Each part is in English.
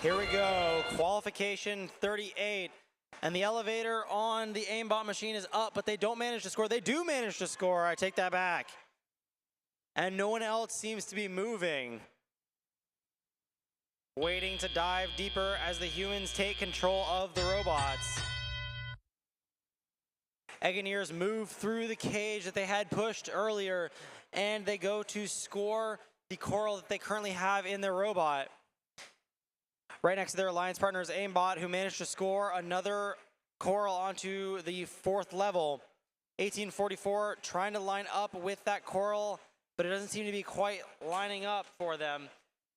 Here we go, qualification 38. And the elevator on the aimbot machine is up, but they don't manage to score. They do manage to score, I take that back. And no one else seems to be moving. Waiting to dive deeper as the humans take control of the robots. Eggeneers move through the cage that they had pushed earlier, and they go to score the coral that they currently have in their robot. Right next to their alliance partners, aimbot, who managed to score another coral onto the 4th level. 1844 trying to line up with that coral, but it doesn't seem to be quite lining up for them.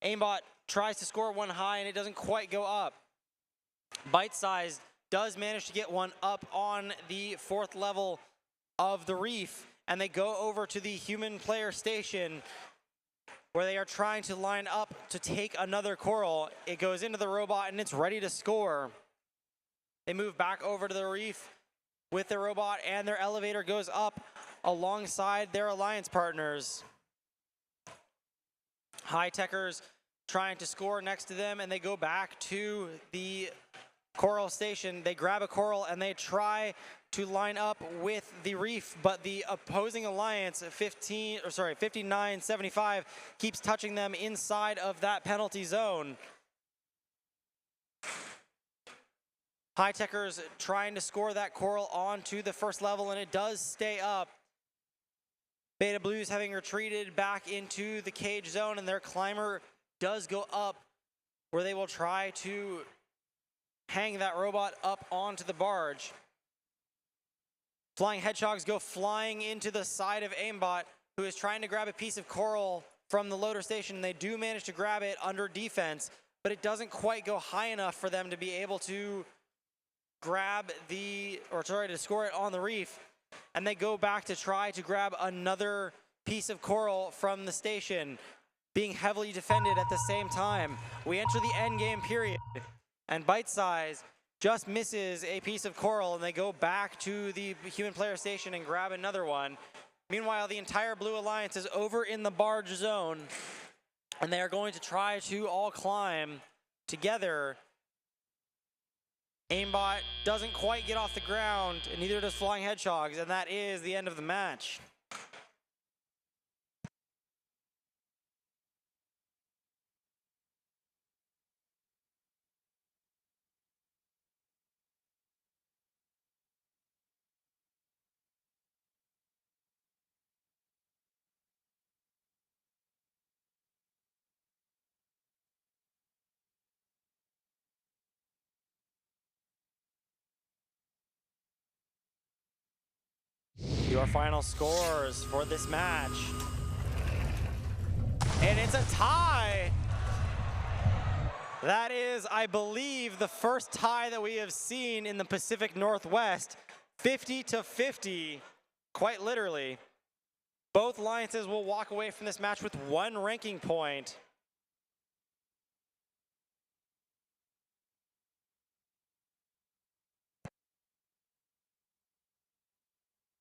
Aimbot tries to score one high, and it doesn't quite go up. Bite Size does manage to get one up on the 4th level of the reef, and they go over to the human player station where they are trying to line up to take another coral. It goes into the robot and it's ready to score. They move back over to the reef with their robot, and their elevator goes up alongside their alliance partners. High-techers trying to score next to them, and they go back to the coral station. They grab a coral and they try to line up with the reef, but the opposing alliance, 5975, keeps touching them inside of that penalty zone. High-techers trying to score that coral onto the 1st level, and it does stay up. Beta Blues having retreated back into the cage zone, and their climber does go up where they will try to hang that robot up onto the barge. Flying hedgehogs go flying into the side of aimbot, who is trying to grab a piece of coral from the loader station. They do manage to grab it under defense, but it doesn't quite go high enough for them to be able to to score it on the reef. And they go back to try to grab another piece of coral from the station, being heavily defended at the same time. We enter the end game period, and Bite Size just misses a piece of coral, and they go back to the human player station and grab another one. Meanwhile, the entire Blue Alliance is over in the barge zone, and they are going to try to all climb together. Aimbot doesn't quite get off the ground, and neither does Flying Hedgehogs, and that is the end of the match. Your final scores for this match. And it's a tie. That is, I believe, the first tie that we have seen in the Pacific Northwest. 50-50, quite literally. Both alliances will walk away from this match with 1 ranking point.